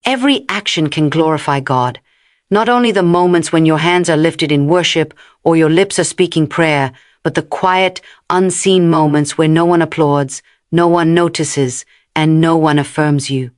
Every action can glorify God. Not only the moments when your hands are lifted in worship or your lips are speaking prayer, but the quiet, unseen moments where no one applauds, no one notices, and no one affirms you.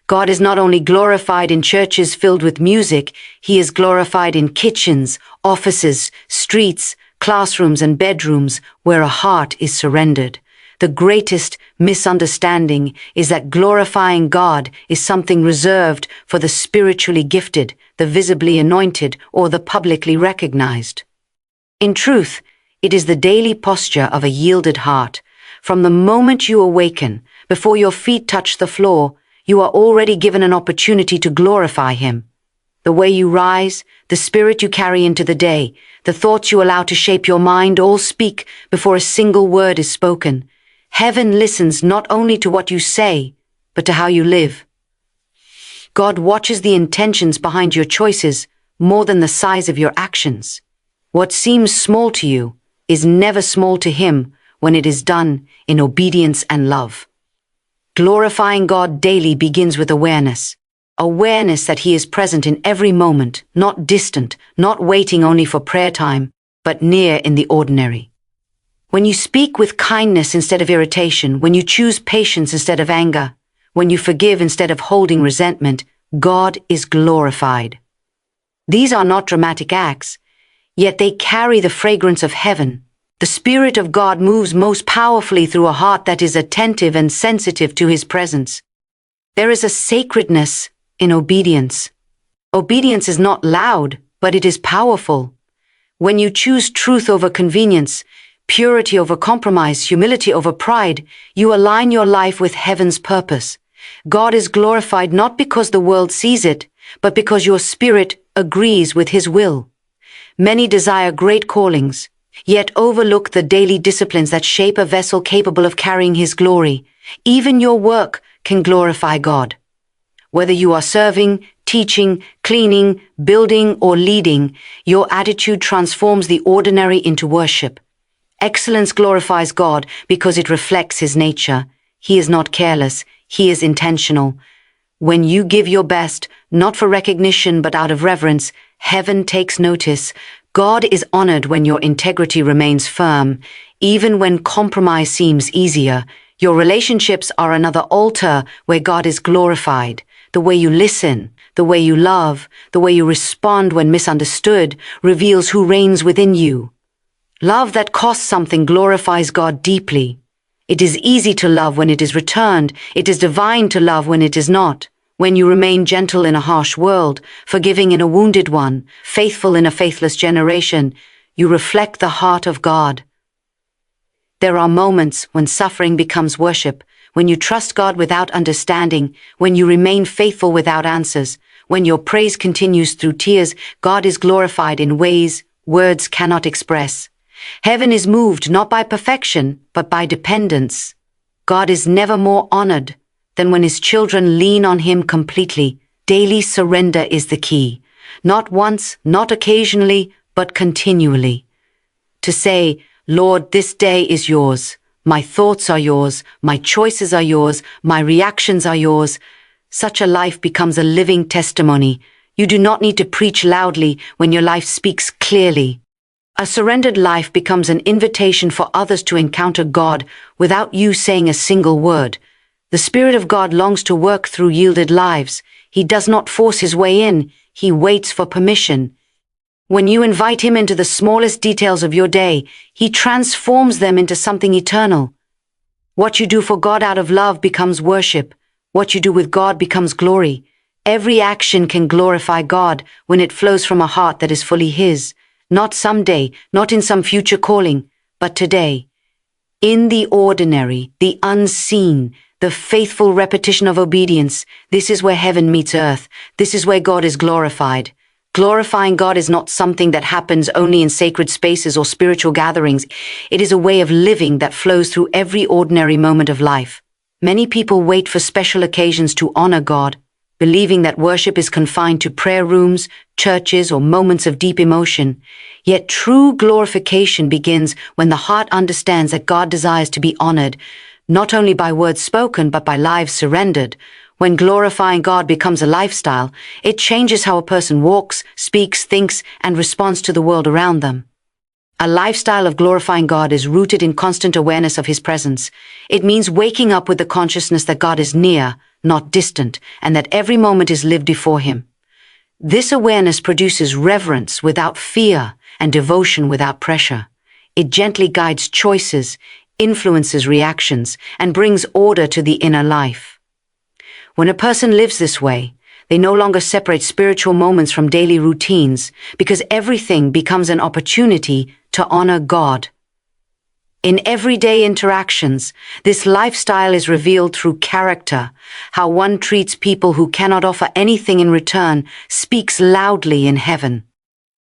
God is not only glorified in churches filled with music, He is glorified in kitchens, offices, streets, classrooms, and bedrooms where a heart is surrendered. The greatest misunderstanding is that glorifying God is something reserved for the spiritually gifted, the visibly anointed, or the publicly recognized. In truth, it is the daily posture of a yielded heart. From the moment you awaken, before your feet touch the floor, you are already given an opportunity to glorify Him. The way you rise, the spirit you carry into the day, the thoughts you allow to shape your mind all speak before a single word is spoken. Heaven listens not only to what you say, but to how you live. God watches the intentions behind your choices more than the size of your actions. What seems small to you is never small to Him when it is done in obedience and love. Glorifying God daily begins with awareness. Awareness that He is present in every moment, not distant, not waiting only for prayer time, but near in the ordinary. When you speak with kindness instead of irritation, when you choose patience instead of anger, when you forgive instead of holding resentment, God is glorified. These are not dramatic acts, yet they carry the fragrance of heaven. The Spirit of God moves most powerfully through a heart that is attentive and sensitive to His presence. There is a sacredness in obedience. Obedience is not loud, but it is powerful. When you choose truth over convenience, purity over compromise, humility over pride, you align your life with heaven's purpose. God is glorified not because the world sees it, but because your spirit agrees with His will. Many desire great callings, yet overlook the daily disciplines that shape a vessel capable of carrying His glory. Even your work can glorify God. Whether you are serving, teaching, cleaning, building, or leading, your attitude transforms the ordinary into worship. Excellence glorifies God because it reflects His nature. He is not careless, He is intentional. When you give your best, not for recognition but out of reverence, heaven takes notice. God is honored when your integrity remains firm, even when compromise seems easier. Your relationships are another altar where God is glorified. The way you listen, the way you love, the way you respond when misunderstood reveals who reigns within you. Love that costs something glorifies God deeply. It is easy to love when it is returned. It is divine to love when it is not. When you remain gentle in a harsh world, forgiving in a wounded one, faithful in a faithless generation, you reflect the heart of God. There are moments when suffering becomes worship, when you trust God without understanding, when you remain faithful without answers, when your praise continues through tears. God is glorified in ways words cannot express. Heaven is moved not by perfection, but by dependence. God is never more honored than when His children lean on Him completely. Daily surrender is the key. Not once, not occasionally, but continually. To say, Lord, this day is yours. My thoughts are yours. My choices are yours. My reactions are yours. Such a life becomes a living testimony. You do not need to preach loudly when your life speaks clearly. A surrendered life becomes an invitation for others to encounter God without you saying a single word. The Spirit of God longs to work through yielded lives. He does not force His way in. He waits for permission. When you invite Him into the smallest details of your day, He transforms them into something eternal. What you do for God out of love becomes worship. What you do with God becomes glory. Every action can glorify God when it flows from a heart that is fully His. Not someday, not in some future calling, but today. In the ordinary, the unseen, the faithful repetition of obedience, this is where heaven meets earth. This is where God is glorified. Glorifying God is not something that happens only in sacred spaces or spiritual gatherings. It is a way of living that flows through every ordinary moment of life. Many people wait for special occasions to honor God, believing that worship is confined to prayer rooms, churches, or moments of deep emotion. Yet true glorification begins when the heart understands that God desires to be honored, not only by words spoken, but by lives surrendered. When glorifying God becomes a lifestyle, it changes how a person walks, speaks, thinks, and responds to the world around them. A lifestyle of glorifying God is rooted in constant awareness of His presence. It means waking up with the consciousness that God is near, not distant, and that every moment is lived before Him. This awareness produces reverence without fear and devotion without pressure. It gently guides choices, influences reactions, and brings order to the inner life. When a person lives this way, they no longer separate spiritual moments from daily routines because everything becomes an opportunity to honor God. In everyday interactions, this lifestyle is revealed through character. How one treats people who cannot offer anything in return speaks loudly in heaven.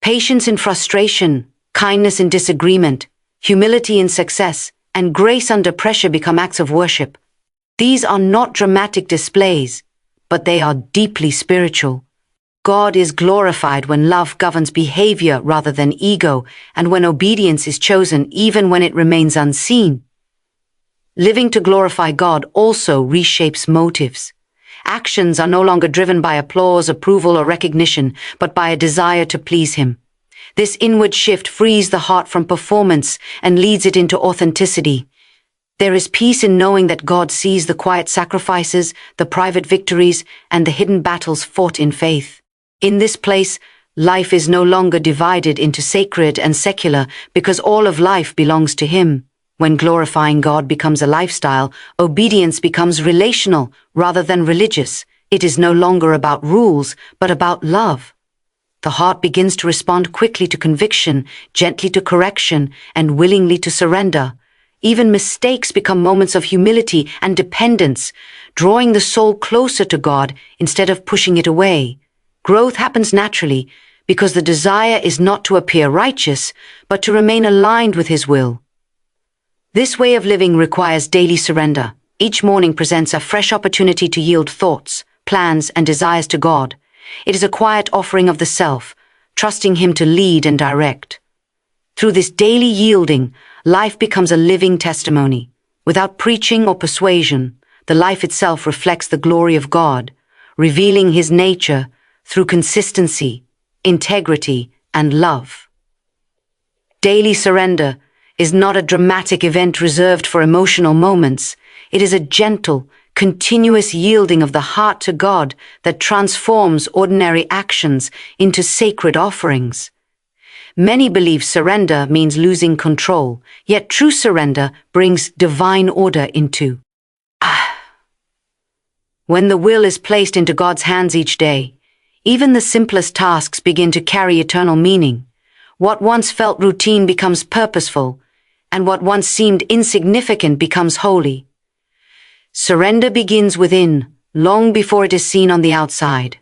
Patience in frustration, kindness in disagreement, humility in success, and grace under pressure become acts of worship. These are not dramatic displays, but they are deeply spiritual. God is glorified when love governs behavior rather than ego, and when obedience is chosen even when it remains unseen. Living to glorify God also reshapes motives. Actions are no longer driven by applause, approval, or recognition, but by a desire to please Him. This inward shift frees the heart from performance and leads it into authenticity. There is peace in knowing that God sees the quiet sacrifices, the private victories, and the hidden battles fought in faith. In this place, life is no longer divided into sacred and secular because all of life belongs to Him. When glorifying God becomes a lifestyle, obedience becomes relational rather than religious. It is no longer about rules, but about love. The heart begins to respond quickly to conviction, gently to correction, and willingly to surrender. Even mistakes become moments of humility and dependence, drawing the soul closer to God instead of pushing it away. Growth happens naturally because the desire is not to appear righteous, but to remain aligned with His will. This way of living requires daily surrender. Each morning presents a fresh opportunity to yield thoughts, plans, and desires to God. It is a quiet offering of the self, trusting Him to lead and direct. Through this daily yielding, life becomes a living testimony. Without preaching or persuasion, the life itself reflects the glory of God, revealing His nature through consistency, integrity, and love. Daily surrender is not a dramatic event reserved for emotional moments. It is a gentle, continuous yielding of the heart to God that transforms ordinary actions into sacred offerings. Many believe surrender means losing control, yet true surrender brings divine order into. When the will is placed into God's hands each day, even the simplest tasks begin to carry eternal meaning. What once felt routine becomes purposeful, and what once seemed insignificant becomes holy. Surrender begins within, long before it is seen on the outside.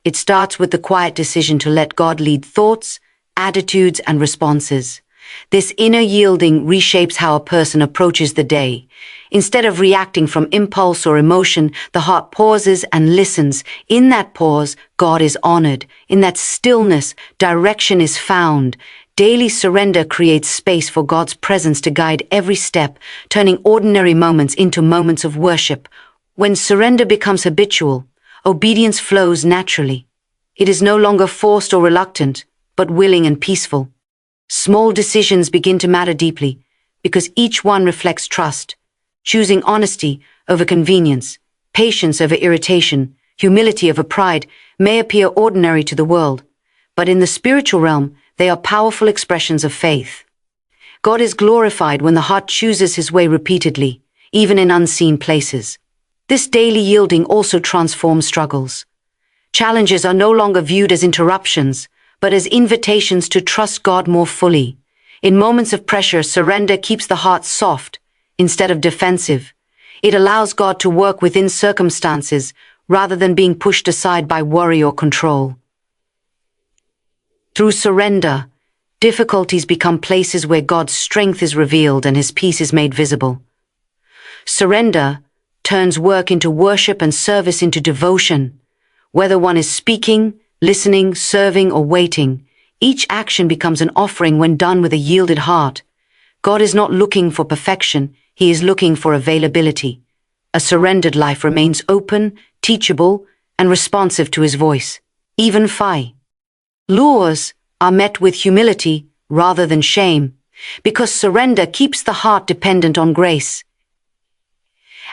It starts with the quiet decision to let God lead thoughts, attitudes, and responses. This inner yielding reshapes how a person approaches the day. Instead of reacting from impulse or emotion, the heart pauses and listens. In that pause, God is honored. In that stillness, direction is found. Daily surrender creates space for God's presence to guide every step, turning ordinary moments into moments of worship. When surrender becomes habitual, obedience flows naturally. It is no longer forced or reluctant, but willing and peaceful. Small decisions begin to matter deeply because each one reflects trust. Choosing honesty over convenience, patience over irritation, humility over pride may appear ordinary to the world, but in the spiritual realm, they are powerful expressions of faith. God is glorified when the heart chooses His way repeatedly, even in unseen places. This daily yielding also transforms struggles. Challenges are no longer viewed as interruptions, but as invitations to trust God more fully. In moments of pressure, surrender keeps the heart soft instead of defensive. It allows God to work within circumstances rather than being pushed aside by worry or control. Through surrender, difficulties become places where God's strength is revealed and His peace is made visible. Surrender turns work into worship and service into devotion. Whether one is speaking, listening, serving, or waiting, each action becomes an offering when done with a yielded heart. God is not looking for perfection, He is looking for availability. A surrendered life remains open, teachable, and responsive to his voice. Even lures are met with humility rather than shame, because surrender keeps the heart dependent on grace.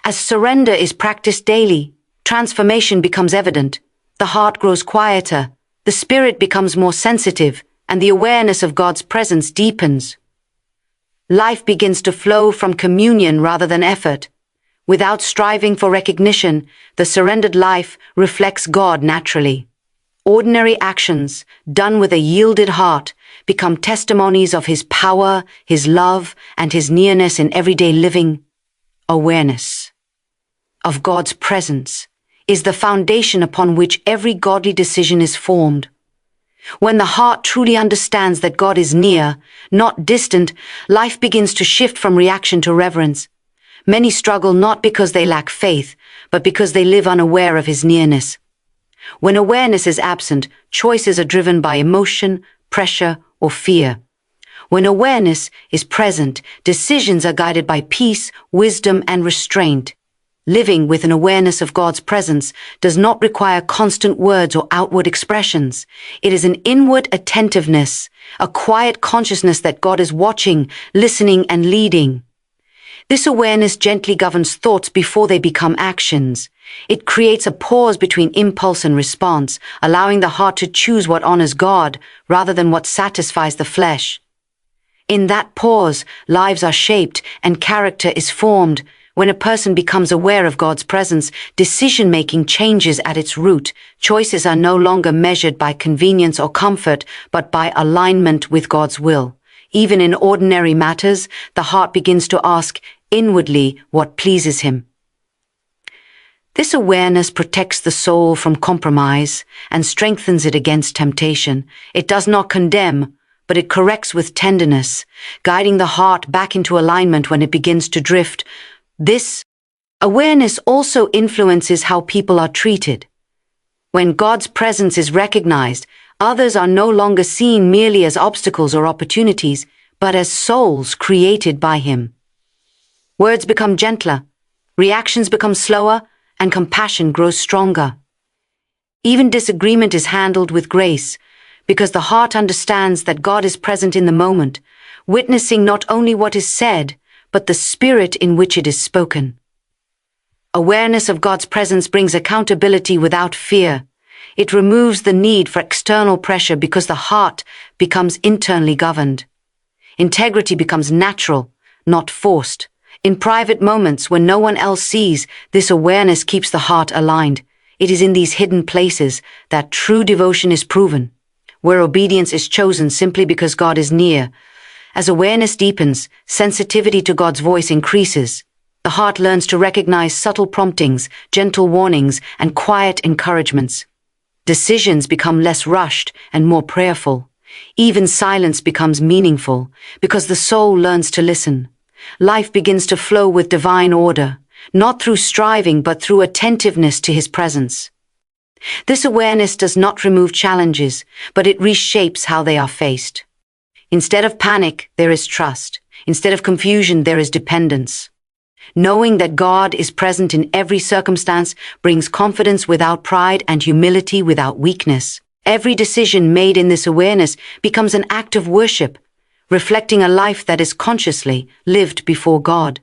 As surrender is practiced daily, transformation becomes evident. The heart grows quieter, the spirit becomes more sensitive, and the awareness of God's presence deepens. Life begins to flow from communion rather than effort. Without striving for recognition, the surrendered life reflects God naturally. Ordinary actions, done with a yielded heart, become testimonies of His power, His love, and His nearness in everyday living. Awareness of God's presence is the foundation upon which every godly decision is formed. When the heart truly understands that God is near, not distant, life begins to shift from reaction to reverence. Many struggle not because they lack faith, but because they live unaware of His nearness. When awareness is absent, choices are driven by emotion, pressure, or fear. When awareness is present, decisions are guided by peace, wisdom, and restraint. Living with an awareness of God's presence does not require constant words or outward expressions. It is an inward attentiveness, a quiet consciousness that God is watching, listening, and leading. This awareness gently governs thoughts before they become actions. It creates a pause between impulse and response, allowing the heart to choose what honors God rather than what satisfies the flesh. In that pause, lives are shaped and character is formed. When a person becomes aware of God's presence, decision-making changes at its root. Choices are no longer measured by convenience or comfort, but by alignment with God's will. Even in ordinary matters, the heart begins to ask inwardly what pleases Him. This awareness protects the soul from compromise and strengthens it against temptation. It does not condemn, but it corrects with tenderness, guiding the heart back into alignment when it begins to drift. This awareness also influences how people are treated. When God's presence is recognized, others are no longer seen merely as obstacles or opportunities, but as souls created by Him. Words become gentler, reactions become slower, and compassion grows stronger. Even disagreement is handled with grace, because the heart understands that God is present in the moment, witnessing not only what is said, but the spirit in which it is spoken. Awareness of God's presence brings accountability without fear. It removes the need for external pressure because the heart becomes internally governed. Integrity becomes natural, not forced. In private moments when no one else sees, this awareness keeps the heart aligned. It is in these hidden places that true devotion is proven, where obedience is chosen simply because God is near. As awareness deepens, sensitivity to God's voice increases. The heart learns to recognize subtle promptings, gentle warnings, and quiet encouragements. Decisions become less rushed and more prayerful. Even silence becomes meaningful because the soul learns to listen. Life begins to flow with divine order, not through striving but through attentiveness to His presence. This awareness does not remove challenges, but it reshapes how they are faced. Instead of panic, there is trust. Instead of confusion, there is dependence. Knowing that God is present in every circumstance brings confidence without pride and humility without weakness. Every decision made in this awareness becomes an act of worship, reflecting a life that is consciously lived before God.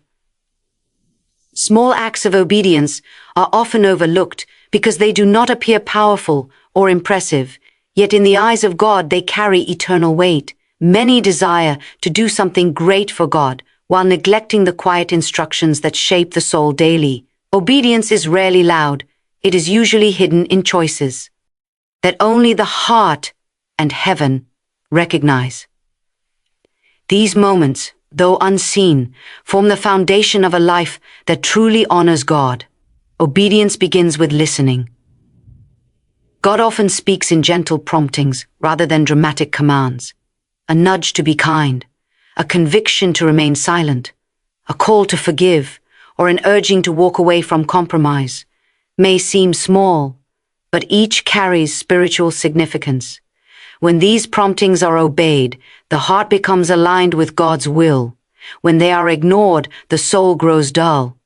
Small acts of obedience are often overlooked because they do not appear powerful or impressive, yet in the eyes of God they carry eternal weight. Many desire to do something great for God while neglecting the quiet instructions that shape the soul daily. Obedience is rarely loud. It is usually hidden in choices that only the heart and heaven recognize. These moments, though unseen, form the foundation of a life that truly honors God. Obedience begins with listening. God often speaks in gentle promptings rather than dramatic commands. A nudge to be kind, a conviction to remain silent, a call to forgive, or an urging to walk away from compromise may seem small, but each carries spiritual significance. When these promptings are obeyed, the heart becomes aligned with God's will. When they are ignored, the soul grows dull.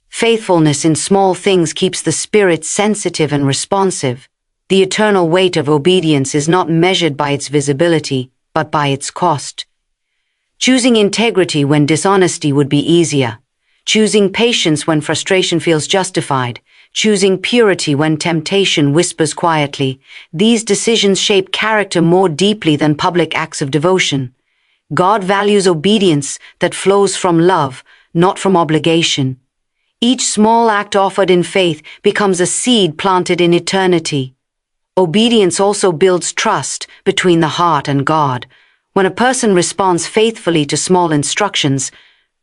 Faithfulness in small things keeps the spirit sensitive and responsive. The eternal weight of obedience is not measured by its visibility, but by its cost. Choosing integrity when dishonesty would be easier. Choosing patience when frustration feels justified. Choosing purity when temptation whispers quietly. These decisions shape character more deeply than public acts of devotion. God values obedience that flows from love, not from obligation. Each small act offered in faith becomes a seed planted in eternity. Obedience also builds trust between the heart and God. When a person responds faithfully to small instructions,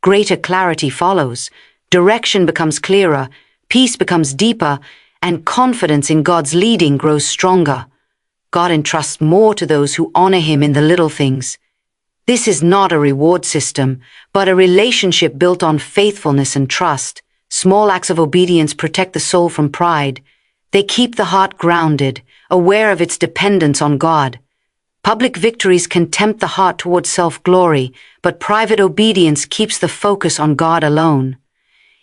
greater clarity follows, direction becomes clearer, peace becomes deeper, and confidence in God's leading grows stronger. God entrusts more to those who honor Him in the little things. This is not a reward system, but a relationship built on faithfulness and trust. Small acts of obedience protect the soul from pride. They keep the heart grounded, aware of its dependence on God. Public victories can tempt the heart towards self-glory, but private obedience keeps the focus on God alone.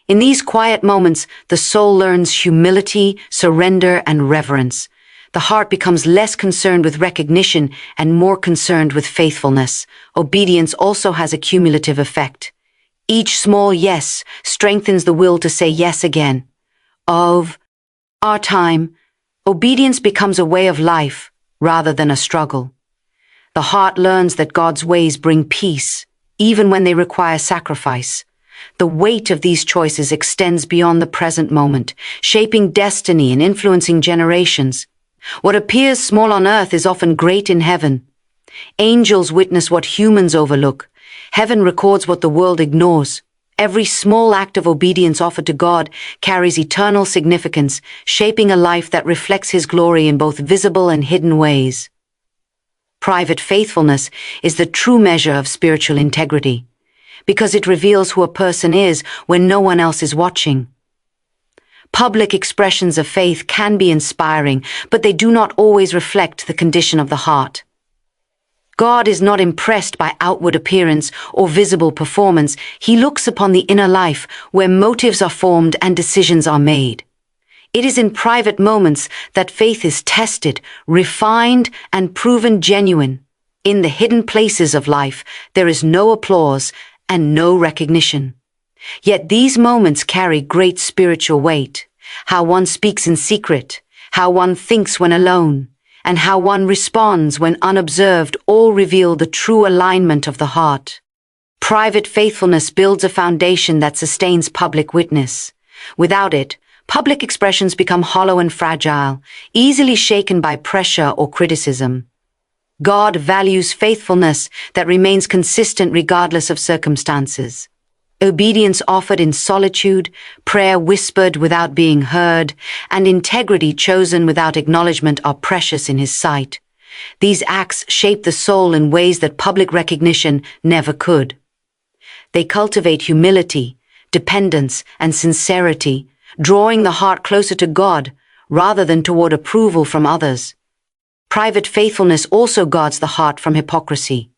In these quiet moments, the soul learns humility, surrender, and reverence. The heart becomes less concerned with recognition and more concerned with faithfulness. Obedience also has a cumulative effect. Each small yes strengthens the will to say yes again. Of our time, obedience becomes a way of life rather than a struggle. The heart learns that God's ways bring peace, even when they require sacrifice. The weight of these choices extends beyond the present moment, shaping destiny and influencing generations. What appears small on earth is often great in heaven. Angels witness what humans overlook. Heaven records what the world ignores. Every small act of obedience offered to God carries eternal significance, shaping a life that reflects His glory in both visible and hidden ways. Private faithfulness is the true measure of spiritual integrity, because it reveals who a person is when no one else is watching. Public expressions of faith can be inspiring, but they do not always reflect the condition of the heart. God is not impressed by outward appearance or visible performance. He looks upon the inner life where motives are formed and decisions are made. It is in private moments that faith is tested, refined, and proven genuine. In the hidden places of life, there is no applause and no recognition. Yet these moments carry great spiritual weight. How one speaks in secret, how one thinks when alone, and how one responds when unobserved all reveal the true alignment of the heart. Private faithfulness builds a foundation that sustains public witness. Without it, public expressions become hollow and fragile, easily shaken by pressure or criticism. God values faithfulness that remains consistent regardless of circumstances. Obedience offered in solitude, prayer whispered without being heard, and integrity chosen without acknowledgement are precious in His sight. These acts shape the soul in ways that public recognition never could. They cultivate humility, dependence, and sincerity, drawing the heart closer to God rather than toward approval from others. Private faithfulness also guards the heart from hypocrisy.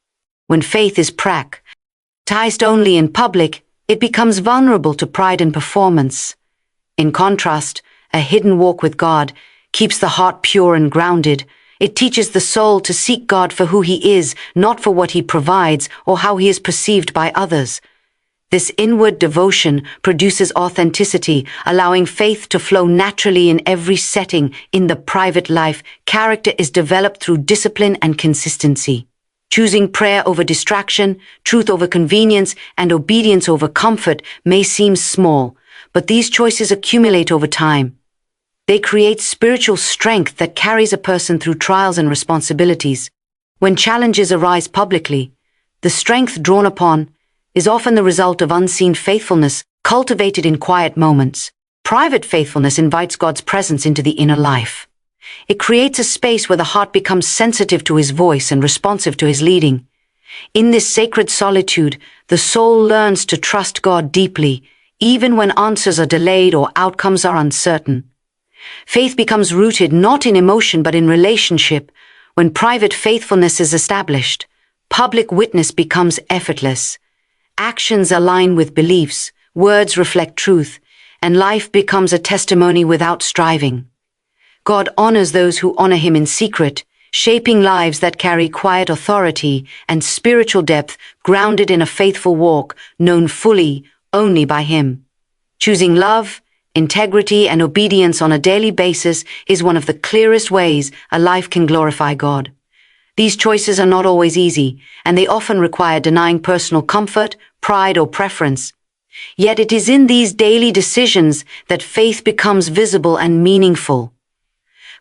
When faith is practiced only in public, it becomes vulnerable to pride and performance. In contrast, a hidden walk with God keeps the heart pure and grounded. It teaches the soul to seek God for who He is, not for what He provides or how He is perceived by others. This inward devotion produces authenticity, allowing faith to flow naturally in every setting. In the private life, character is developed through discipline and consistency. Choosing prayer over distraction, truth over convenience, and obedience over comfort may seem small, but these choices accumulate over time. They create spiritual strength that carries a person through trials and responsibilities. When challenges arise publicly, the strength drawn upon is often the result of unseen faithfulness cultivated in quiet moments. Private faithfulness invites God's presence into the inner life. It creates a space where the heart becomes sensitive to His voice and responsive to His leading. In this sacred solitude, the soul learns to trust God deeply, even when answers are delayed or outcomes are uncertain. Faith becomes rooted not in emotion but in relationship. When private faithfulness is established, public witness becomes effortless. Actions align with beliefs, words reflect truth, and life becomes a testimony without striving. God honors those who honor him in secret, shaping lives that carry quiet authority and spiritual depth grounded in a faithful walk known fully only by him. Choosing love, integrity, and obedience on a daily basis is one of the clearest ways a life can glorify God. These choices are not always easy, and they often require denying personal comfort, pride, or preference. Yet it is in these daily decisions that faith becomes visible and meaningful.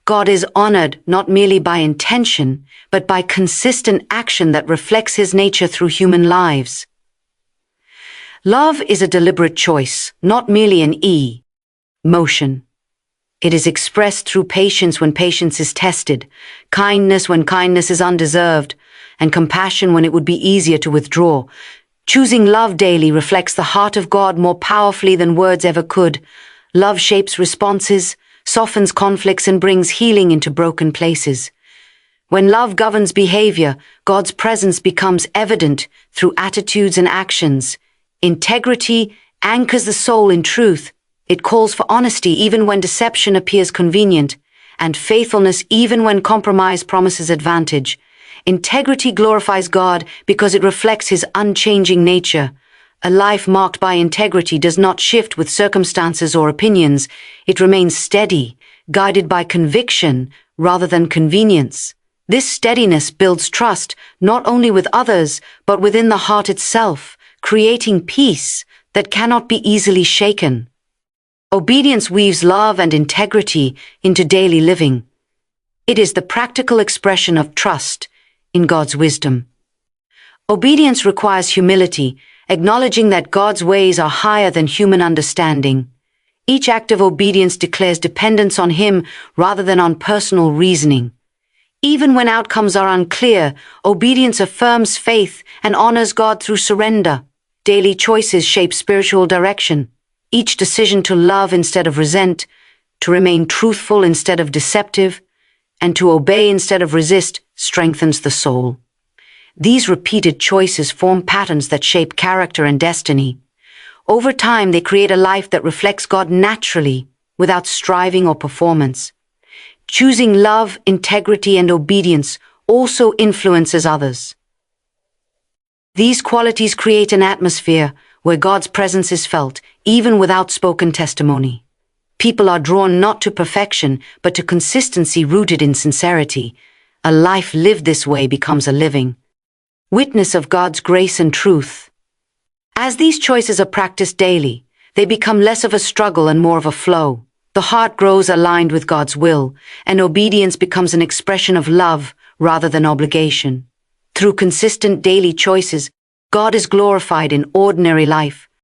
God is honored not merely by intention, but by consistent action that reflects his nature through human lives. Love is a deliberate choice, not merely an emotion. It is expressed through patience when patience is tested, kindness when kindness is undeserved, and compassion when it would be easier to withdraw. Choosing love daily reflects the heart of God more powerfully than words ever could. Love shapes responses, softens conflicts, and brings healing into broken places. When love governs behavior, God's presence becomes evident through attitudes and actions. Integrity anchors the soul in truth. It calls for honesty even when deception appears convenient, and faithfulness even when compromise promises advantage. Integrity glorifies God because it reflects his unchanging nature. A life marked by integrity does not shift with circumstances or opinions. It remains steady, guided by conviction rather than convenience. This steadiness builds trust not only with others, but within the heart itself, creating peace that cannot be easily shaken. Obedience weaves love and integrity into daily living. It is the practical expression of trust in God's wisdom. Obedience requires humility, acknowledging that God's ways are higher than human understanding. Each act of obedience declares dependence on him rather than on personal reasoning. Even when outcomes are unclear, obedience affirms faith and honors God through surrender. Daily choices shape spiritual direction. Each decision to love instead of resent, to remain truthful instead of deceptive, and to obey instead of resist strengthens the soul. These repeated choices form patterns that shape character and destiny. Over time, they create a life that reflects God naturally, without striving or performance. Choosing love, integrity, and obedience also influences others. These qualities create an atmosphere where God's presence is felt, even without spoken testimony. People are drawn not to perfection, but to consistency rooted in sincerity. A life lived this way becomes a living witness of God's grace and truth. As these choices are practiced daily, they become less of a struggle and more of a flow. The heart grows aligned with God's will, and obedience becomes an expression of love rather than obligation. Through consistent daily choices, God is glorified in ordinary life,